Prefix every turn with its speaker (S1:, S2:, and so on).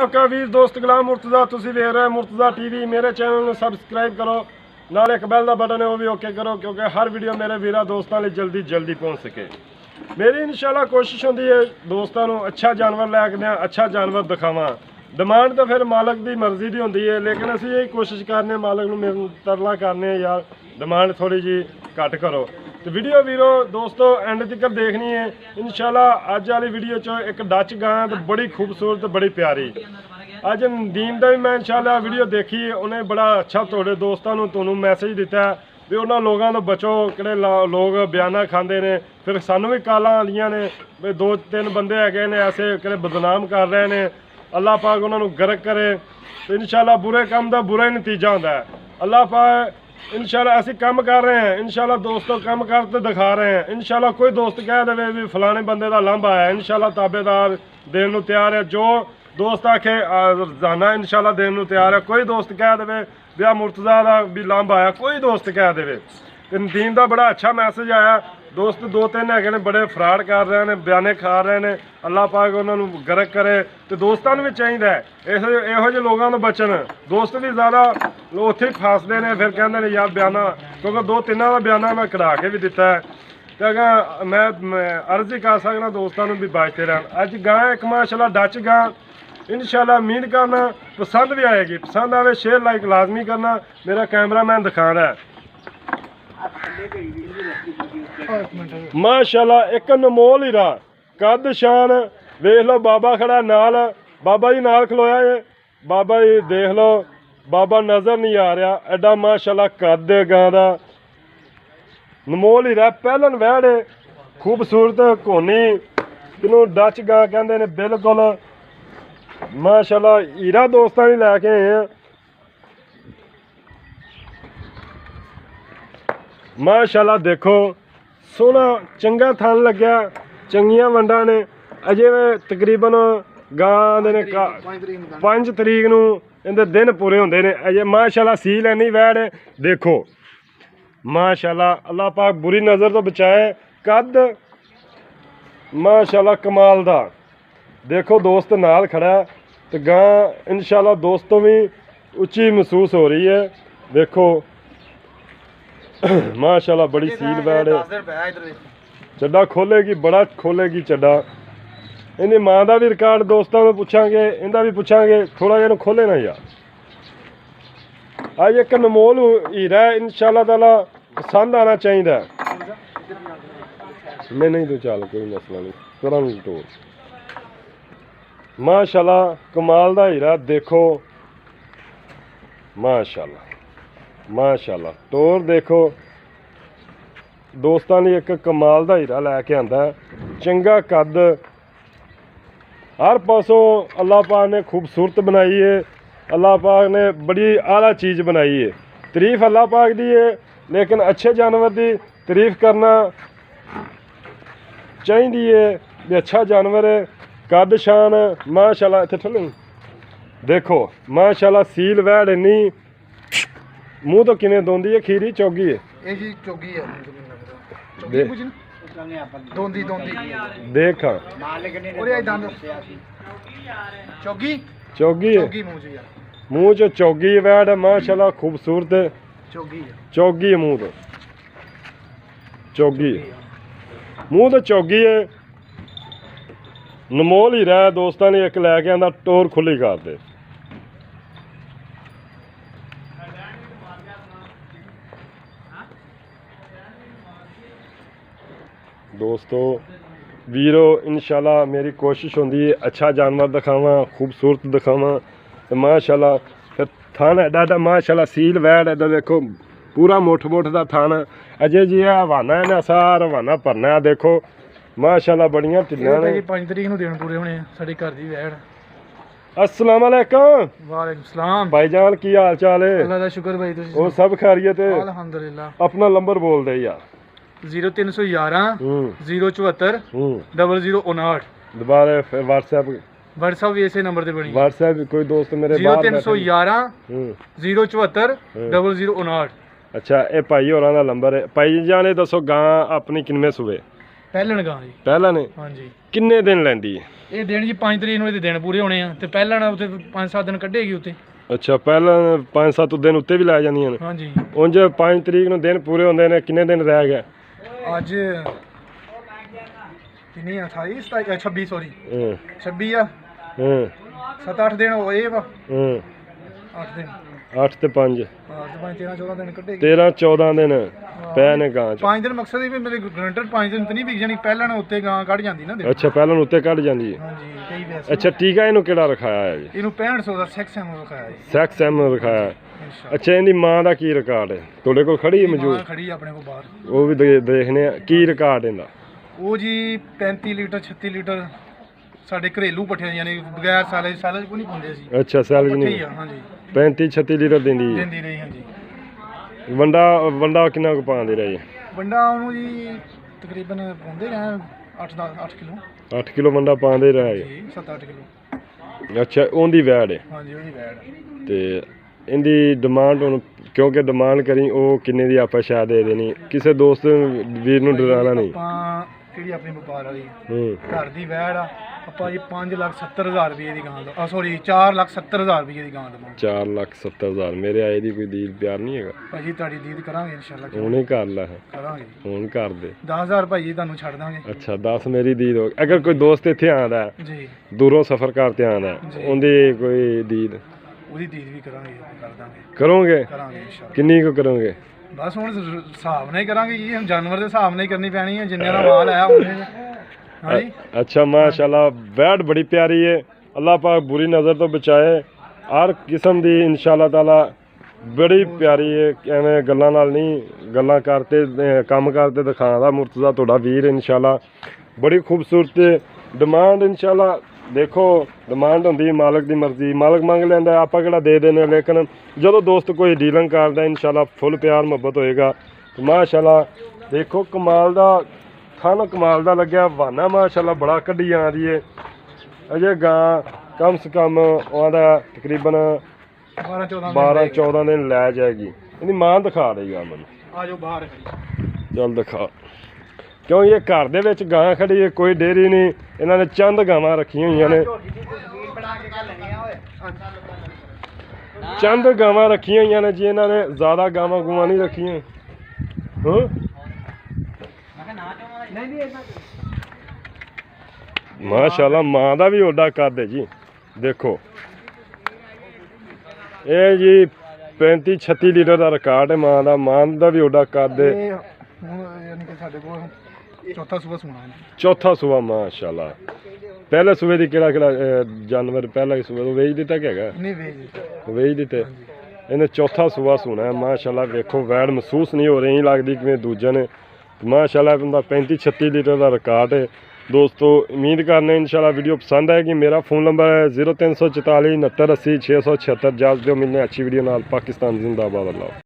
S1: आपका वीर दोस्त गुलाम मुर्तज़ा तुसी वेख रहे मुर्तज़ा टीवी। मेरे चैनल में सबसक्राइब करो, नाल एक बैल का बटन है वो भी ओके करो, क्योंकि हर वीडियो मेरे वीरा दोस्तों लिए जल्दी पहुँच सके। मेरी इंशाल्लाह कोशिश होती है दोस्तों को अच्छा जानवर लैके दें, अच्छा जानवर दिखावा। डिमांड तो फिर मालक की मर्जी की होती है, लेकिन असी यही कोशिश करने मालक को तरला करने यार डिमांड थोड़ी जी घट करो। तो वीडियो वीरो दोस्तों एंड तक देखनी है इंशाल्लाह। अज वाली वीडियो चो एक डच गां तो बड़ी खूबसूरत बड़ी प्यारी। अज नदीम का भी मैं इंशाल्लाह वीडियो देखी, उन्हें बड़ा अच्छा थोड़े दोस्तों को मैसेज दिता है भी उन्होंने लोगों तो बचो कि लोग बयाना खाते हैं। फिर सानू भी कालां आंदियां ने भी 2-3 बंदे है ने ऐसे कि बदनाम कर रहे हैं, अल्लाह पाक उन्होंने गर्क करे। तो इंशाल्लाह बुरे काम का बुरा ही नतीजा होता है। अल्लाह पाक इंशाल्लाह ऐसे काम कर रहे हैं, इंशाल्लाह दोस्तों काम करते दिखा रहे हैं। इंशाल्लाह कोई दोस्त कह दे भी फलाने बंदे का लांभा है, इंशाल्लाह ताबेदार देने को तैयार है। जो दोस्त आखे रोजाना इंशाल्लाह देने को तैयार है। कोई दोस्त कह दे भी आ मुर्तज़ा का भी लांभा आया, कोई दोस्त कह दे। तो नदीम का बड़ा अच्छा मैसेज आया। दोस्त 2-3 है बड़े फ्रॉड कर रहे हैं, बयाने खा रहे हैं, अल्लाह पाक उन्होंने गर्क करे। तो दोस्तों भी चाहिए इहो जे लोगों तो बचन। दोस्त भी ज़्यादा उत्थे फसते हैं, फिर कहते हैं यार बयाना, क्योंकि 2-3 का बयाना मैं कढ़ा के भी दिता है। तो अगर मैं अर्ज ही कर सकना दोस्तों भी बचते रहन। अज गां एक माशाल्लाह डच गां इंशाल्लाह उम्मीद करना पसंद भी आएगी। पसंद आवे शेयर लाइक लाजमी करना। मेरा कैमरा मैन दिखा रहा है माशाल्लाह एक अनमोल हीरा कद शान। वेख लो बाबा खड़ा नाल, बाबा जी नाल खलोया है। बाबा जी देख लो, बाबा नज़र नहीं आ रहा। एडा माशाल्लाह कद गां दा अनमोल हीरा। पहलन वैड़ खूबसूरत घोनी जिन्हों डच गां कहते हैं बिल्कुल माशाल्लाह हीरा दोस्तों ही लैके आए हैं। माशाल्लाह देखो सोहना चंगा थन लग्या, चंगियां वंडा ने। अजे तकरीबन गां दे 5 तरीक नूं इहदे दिन पूरे होंदे ने। अजे माशाल्लाह सी लैनी वैड़ देखो माशाल्लाह। अल्लाह पाक बुरी नज़र तो बचाए। कद माशाल्लाह कमाल दा देखो दोस्त नाल खड़ा। तो गां इंशाल्लाह दोस्तों भी उच्ची महसूस हो रही है। देखो माशाल्लाह बड़ी सील वैड़ चड्डा खोलेगी, बड़ा खोलेगी चड्डा। इन्हें माँ का भी रिकॉर्ड दोस्तों को पूछांगे, इनका भी पूछांगे, थोड़ा जिहा खोले ना यार। अज एक अनमोल हीरा है, इंशाल्लाह ताला पसंद आना चाहिए। मैं नहीं तो चल कोई मसला नहीं, थोड़ा टोर माशाल्लाह कमाल दा हीरा देखो माशाल्लाह माशाल्लाह। टोर देखो दोस्तों ने एक कमाल दा हीरा लैके आंदा, चंगा कद, हर पासों अल्लाह पाक ने खूबसूरत बनाई है। अल्लाह पाक ने बड़ी आला चीज़ बनाई है। तारीफ अल्लाह पाक दी है, लेकिन अच्छे जानवर की तारीफ करना चाहिए भी अच्छा जानवर है। कद शान माशाल्लाह। इत्थे ठल्ले देखो माशाल्लाह सील वैड़ इन्नी मूँह तो किवें दोंदी है, खीरी चौगी है।
S2: चौगी है
S1: देख
S2: चौगी
S1: चौगी है, मुँह चो चौगी वैड़ माशाल्लाह खूबसूरत चौगी है। मुँह तो चौगी मुँह तो चौगी है। नमोल ही रहा दोस्तों ने एक लैके आंदा, टोर खुली कर दे। दोस्तों वीरो इंशाल्लाह मेरी कोशिश होंदी है अच्छा जानवर दिखावा, खूबसूरत दिखावा। तो माशाल्लाह फिर थान एडा माशाल्लाह सील वैड़ एडा देखो पूरा मुठ का थान। अजय जी हवाना है ना, सारा हवाना भरना। देखो माशाल्लाह बड़ियां टिल्लियां ने।
S2: 5 तरीक ਨੂੰ ਦਿਨ पूरे होने साडी घर दी वैड़।
S1: अस्सलाम वालेकुम।
S2: वालेकुम सलाम
S1: भाईजान की हाल चाल है?
S2: अल्लाह दा शुक्र भाई तुसी
S1: वो सब खैरियत है?
S2: अल्हम्दुलिल्लाह।
S1: अपना नंबर बोल दे यार।
S2: 0311 074 0059।
S1: दोबारा फिर
S2: व्हाट्सएप भी इसे नंबर ते बनी।
S1: व्हाट्सएप कोई दोस्त मेरे
S2: 0311 074 0059।
S1: अच्छा ये भाई होरां दा नंबर है। भाई जाने दसो गां अपनी किनमें सूबे?
S2: ਪਹਿਲਣ ਗਾਂ ਜੀ
S1: ਪਹਿਲਾਂ ਨੇ
S2: ਹਾਂਜੀ
S1: ਕਿੰਨੇ ਦਿਨ ਲੈਂਦੀ ਹੈ?
S2: ਇਹ ਦਿਨ ਜੀ 5 ਤਰੀਕ ਨੂੰ ਇਹਦੇ ਦਿਨ ਪੂਰੇ ਹੋਣੇ ਆ ਤੇ ਪਹਿਲਣ ਉੱਤੇ 5-7 ਦਿਨ ਕੱਢੇਗੀ ਉੱਤੇ
S1: ਅੱਛਾ ਪਹਿਲਾਂ 5-7 ਦਿਨ ਉੱਤੇ ਵੀ ਲੈ ਜਾਂਦੀਆਂ ਨੇ।
S2: ਹਾਂਜੀ
S1: ਉਂਝ 5 ਤਰੀਕ ਨੂੰ ਦਿਨ ਪੂਰੇ ਹੁੰਦੇ ਨੇ, ਕਿੰਨੇ ਦਿਨ ਰਹਿ ਗਏ?
S2: ਅੱਜ ਕਿੰਨੀ ਆ 28 27 26 ਸੌਰੀ
S1: ਹਾਂ
S2: 26 ਆ
S1: ਹਾਂ
S2: 7-8 ਦਿਨ ਹੋਏ ਵਾ
S1: ਹਾਂ
S2: 8 ਦਿਨ
S1: 8 ਤੇ 5
S2: ਹਾਂ ਤੇ 13-14 ਦਿਨ ਕੱਢੇਗੀ
S1: 13-14 ਦਿਨ ਪੈ ਨੇ ਗਾਂ ਚ।
S2: 5 ਦਿਨ ਮਕਸਦ ਇਹ ਵੀ ਮੇਰੇ ਗਰੰਟਡ 5 ਦਿਨ ਤਾਂ ਨਹੀਂ ਵਿਕ ਜਾਣੀ ਪਹਿਲਣ ਉੱਤੇ ਗਾਂ ਕੱਢ ਜਾਂਦੀ ਨਾ ਦਿਨ।
S1: ਅੱਛਾ ਪਹਿਲਾਂ ਨੂੰ ਉੱਤੇ ਕੱਢ ਜਾਂਦੀ ਹੈ।
S2: ਹਾਂਜੀ ਕਈ ਵੈਸੇ
S1: ਅੱਛਾ ਟੀਕਾ ਇਹਨੂੰ ਕਿਹੜਾ ਰਖਾਇਆ ਹੈ ਜੀ?
S2: ਇਹਨੂੰ 6500 ਦਾ 6M ਰਖਾਇਆ ਜੀ
S1: ਸੈਕਸ ਐਮ ਰਖਾਇਆ ਹੈ।
S2: ਅੱਛਾ
S1: ਅੱਛਾ ਇਹਦੀ ਮਾਂ ਦਾ ਕੀ ਰਿਕਾਰਡ ਹੈ ਤੁਹਾਡੇ ਕੋਲ ਖੜੀ ਹੈ
S2: ਮਾਂ
S1: ਮੌਜੂਦ?
S2: ਖੜੀ ਆ ਆਪਣੇ ਕੋਲ ਬਾਹਰ
S1: ਉਹ ਵੀ ਦੇਖਨੇ ਆ ਕੀ ਰਿਕਾਰਡ ਇਹਦਾ।
S2: ਉਹ ਜੀ 35 ਲੀਟਰ 36 ਲੀਟਰ ਸਾਡੇ ਘਰੇਲੂ ਪੱਠੇ ਯਾਨੀ ਬਗੈਰ ਸਾਲੇ ਕੋਈ ਨਹੀਂ ਪਾਉਂਦੇ ਅਸੀਂ
S1: ਅੱਛਾ ਸੈਲਜ
S2: ਪੱਠੇ
S1: ਨਹੀਂ
S2: ਹੀ ਆ ਹਾਂਜੀ
S1: 35-36 ਲੀਟਰ ਦਿੰਦੀ ਹੈ।
S2: ਦਿੰਦੀ ਰਹੀ ਹਾਂਜੀ
S1: ਵੰਡਾ ਕਿੰਨਾ ਕੁ ਪਾਉਂਦੇ ਰਹੇ?
S2: ਵੰਡਾ ਉਹਨੂੰ ਜੀ ਤਕਰੀਬਨ ਪਾਉਂਦੇ ਰਹੇ 8 ਕਿਲੋ
S1: 8 ਕਿਲੋ ਵੰਡਾ ਪਾਉਂਦੇ ਰਹੇ।
S2: ਜੀ 7-8 ਕਿਲੋ
S1: ਅੱਛਾ ਉਹਦੀ ਵੈੜ ਹੈ
S2: ਹਾਂਜੀ ਉਹਦੀ ਵੈੜ
S1: ਤੇ ਇਹਦੀ ਡਿਮਾਂਡ ਹੁਣ ਕਿਉਂਕਿ ਡਿਮਾਂਡ ਕਰੀ ਉਹ ਕਿੰਨੇ ਦੀ ਆਪਾਂ ਸ਼ਾਇਦ ਦੇ ਦੇਣੀ, ਕਿਸੇ ਦੋਸਤ ਵੀਰ ਨੂੰ ਡਰਾਣਾ ਨਹੀਂ।
S2: ਆਪਾਂ ਕਿਹੜੀ ਆਪਣੀ ਵਪਾਰ ਵਾਲੀ
S1: ਹੂੰ
S2: ਘਰ ਦੀ ਵੈੜ ਆ ਆਪਾਂ ਜੀ 5,70,000 ਰੁਪਏ ਦੀ ਗਾਂ ਦਾ ਸੌਰੀ 4,70,000 ਰੁਪਏ ਦੀ ਗਾਂ ਦਵਾਂ।
S1: 4,70,000 ਮੇਰੇ ਆਏ ਦੀ ਕੋਈ ਦੀਦ ਪਿਆਰ ਨਹੀਂ ਹੈਗਾ।
S2: ਭਾਜੀ ਤੁਹਾਡੀ ਦੀਦ ਕਰਾਂਗੇ ਇਨਸ਼ਾਅੱਲਾ
S1: ਹੁਣੇ ਕਰ ਲੈ,
S2: ਕਰਾਂਗੇ
S1: ਹੁਣ ਕਰ ਦੇ।
S2: 10,000 ਭਾਜੀ ਤੁਹਾਨੂੰ ਛੱਡ ਦਾਂਗੇ।
S1: ਅੱਛਾ 10 ਮੇਰੀ ਦੀਦ ਹੋ ਗਈ। ਅਗਰ ਕੋਈ ਦੋਸਤ ਇੱਥੇ ਆਉਂਦਾ
S2: ਜੀ
S1: ਦੂਰੋਂ ਸਫ਼ਰ ਕਰਕੇ ਆਉਂਦਾ
S2: ਜੀ।
S1: ਉਹਦੀ ਕੋਈ ਦੀਦ
S2: ਉਹਦੀ ਦੀਦ ਵੀ ਕਰਾਂਗੇ ਕਰ ਦਾਂਗੇ
S1: ਕਰੋਗੇ?
S2: ਕਰਾਂਗੇ ਇਨਸ਼ਾਅੱਲਾ।
S1: ਕਿੰਨੀ ਕੁ ਕਰੋਗੇ?
S2: ਬਸ ਹੁਣ ਹਿਸਾਬ ਨਾਲ ਹੀ ਕਰਾਂਗੇ ਜੀ ਹੁਣ ਜਾਨਵਰ ਦੇ ਹਿਸਾਬ ਨਾਲ ਹੀ ਕਰਨੀ ਪੈਣੀ ਹੈ ਜਿੰਨੇ ਦਾ ਮਾਲ ਆਇਆ ਉਹਨੇ ਹਾਂਜੀ।
S1: अच्छा माशाल्लाह वैट बड़ी प्यारी है। अल्लाह पाक बुरी नज़र तो बचाए। हर किस्म दी इंशाल्लाह ताला बड़ी प्यारी है। एवें गल्लां नाल नहीं गल्लां करते काम करते दिखादा मुर्तज़ा तुहाडा वीर इंशाल्लाह बड़ी खूबसूरत डिमांड इंशाल्लाह देखो डिमांड होंदी मालक दी मर्जी, मालक मंग लैंदा आपां किहड़ा दे देने, लेकिन जदों दोस्त कोई डीलिंग करदा इंशाल्लाह फुल प्यार मुहब्बत होएगा। माशाल्लाह देखो कमाल दा थाना कमाल दा लग्या वाना माशाल्लाह बड़ा कड्डी आ रही है। अजे गां कम से कम ओदा तकरीबन 12-14 दिन लै जाएगी। इहदी मां दिखा रही है मैनूं,
S2: ਆ ਜਾਓ ਬਾਹਰ ਖੜੀ
S1: चल दिखा क्यों ये घर दे विच गां खड़ी है, कोई डेयरी नहीं, इन्हां ने चंद गावां रखी होईयां ने, चंद गावां रखी होईयां ने जी, इन्हां ने ज़्यादा गावां गूवां नहीं रखियां। हाँ माशाल्लाह मां दा भी ओडा कद है जी। देखो ये जी 35-36 लीटर का रिकॉर्ड है मां दा। मां दा भी ओडा कद है।
S2: ਇਹ ਹੁਣ ਯਾਨੀ ਕਿ ਸਾਡੇ ਕੋਲ ਚੌਥਾ ਸੂਬਾ ਸੁਣਾ ਹੈ
S1: चौथा सूबा माशाल्लाह। पहले सूबे दी केड़ा जानवर पहला ही सूबे तो वेच दिता कि हैगा?
S2: ਨਹੀਂ ਵੇਚ ਦਿੱਤਾ
S1: वेच दिते। इन्हें चौथा सूबा सुना है माशाल्लाह। देखो वैड़ महसूस नहीं हो रही लगती कि दूजे ने माशाल्लाह बंदा 35-36 लीटर का रिकॉर्ड है। दोस्तों उम्मीद करने इंशाल्लाह वीडियो पसंद आएगी। मेरा फ़ोन नंबर है 0344 69 80 676। इजाज़त दो, मिलने अच्छी वीडियो नाल। पाकिस्तान जिंदाबाद। अल्लाह।